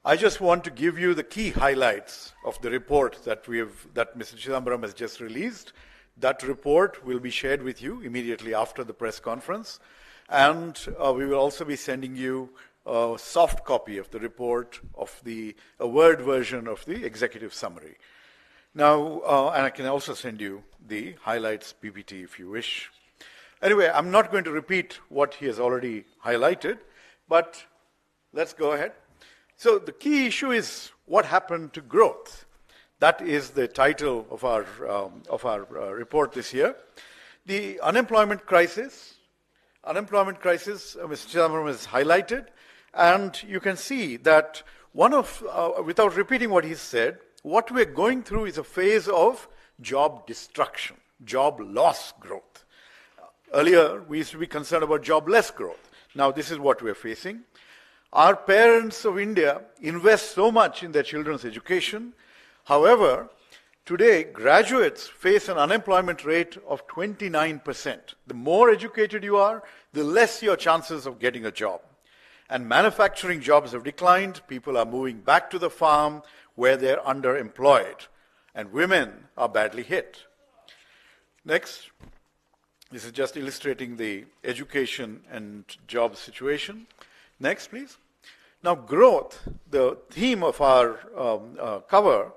I just want to give you the key highlights of the report that Mr. Chidambaram has just released. That report will be shared with you immediately after the press conference. And we will also be sending you a soft copy of the report, a Word version of the executive summary. Now, and I can also send you the highlights PPT if you wish. Anyway, I'm not going to repeat what he has already highlighted, but let's go ahead. So the key issue is what happened to growth. That is the title of our report this year. The unemployment crisis, Mr. Chidambaram has highlighted, and you can see that without repeating what he said, what we're going through is a phase of job destruction, job loss growth. Earlier, we used to be concerned about jobless growth. Now this is what we're facing. Our parents of India invest so much in their children's education. However, today, graduates face an unemployment rate of 29%. The more educated you are, the less your chances of getting a job. And manufacturing jobs have declined. People are moving back to the farm where they're underemployed. And women are badly hit. Next. This is just illustrating the education and job situation. Next, please. Now, growth, the theme of our cover,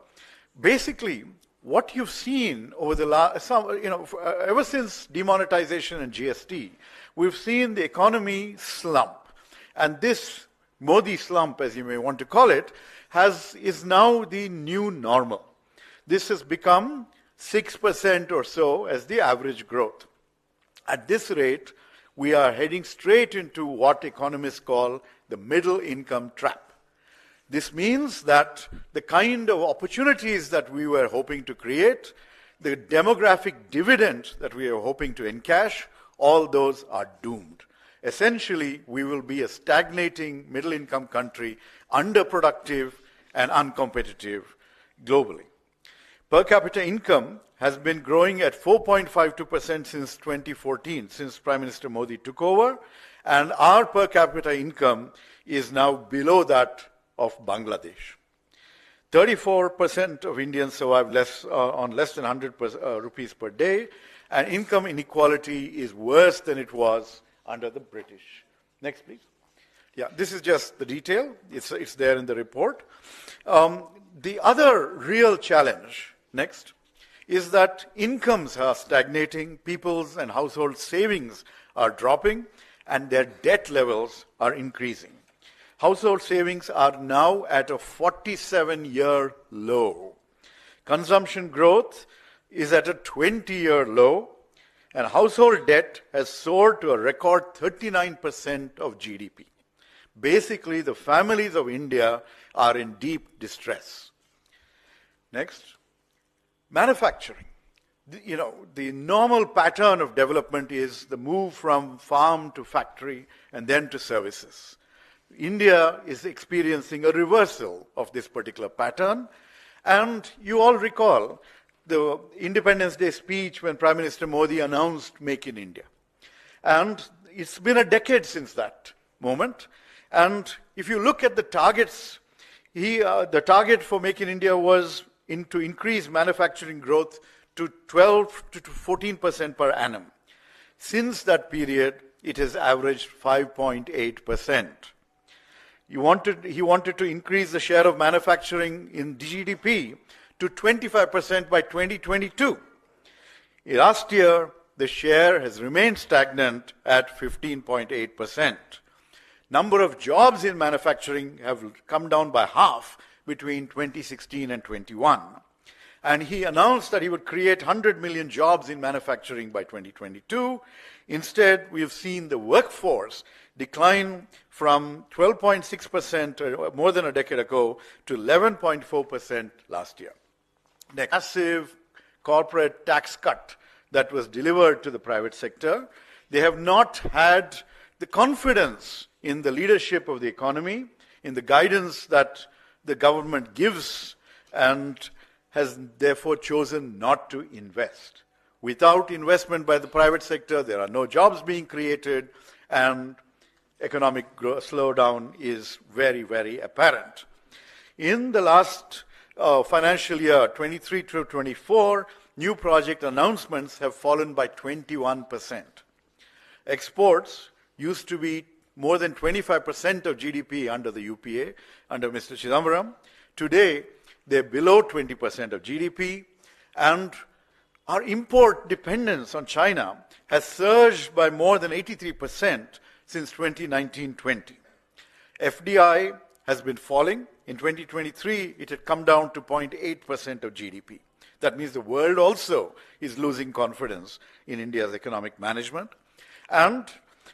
basically, what you've seen over the last, ever since demonetization and GST, we've seen the economy slump. And this Modi slump, as you may want to call it, is now the new normal. This has become 6% or so as the average growth. At this rate, we are heading straight into what economists call the middle income trap. This means that the kind of opportunities that we were hoping to create, the demographic dividend that we are hoping to encash, all those are doomed. Essentially, we will be a stagnating middle income country, underproductive and uncompetitive globally. Per capita income has been growing at 4.52% since 2014, since Prime Minister Modi took over, and our per capita income is now below that of Bangladesh. 34% of Indians survive on less than 100 rupees per day, and income inequality is worse than it was under the British. Next, please. Yeah, this is just the detail. It's there in the report. The other real challenge, next, is that incomes are stagnating, people's and household savings are dropping, and their debt levels are increasing. Household savings are now at a 47-year low. Consumption growth is at a 20-year low, and household debt has soared to a record 39% of GDP. Basically, the families of India are in deep distress. Next. Manufacturing. The normal pattern of development is the move from farm to factory and then to services. India is experiencing a reversal of this particular pattern. And you all recall the Independence Day speech when Prime Minister Modi announced Make in India. And it's been a decade since that moment. And if you look at the targets, the target for Make in India was to increase manufacturing growth to 12 to 14% per annum. Since that period, it has averaged 5.8%. He wanted to increase the share of manufacturing in GDP to 25% by 2022. Last year, the share has remained stagnant at 15.8%. Number of jobs in manufacturing have come down by half between 2016 and 21. And he announced that he would create 100 million jobs in manufacturing by 2022. Instead, we have seen the workforce decline from 12.6% more than a decade ago to 11.4% last year. The massive corporate tax cut that was delivered to the private sector, they have not had the confidence in the leadership of the economy, in the guidance that the government gives, and has therefore chosen not to invest. Without investment by the private sector, there are no jobs being created, and economic slowdown is very, very apparent. In the last financial year, 23 to 24, new project announcements have fallen by 21%. Exports used to be more than 25% of GDP under the UPA, under Mr. Chidambaram. Today, they're below 20% of GDP, and our import dependence on China has surged by more than 83% since 2019-20. FDI has been falling. In 2023, it had come down to 0.8% of GDP. That means the world also is losing confidence in India's economic management. And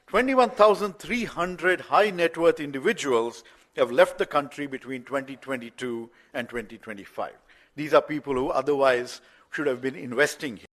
21,300 high net worth individuals have left the country between 2022 and 2025. These are people who otherwise should have been investing here.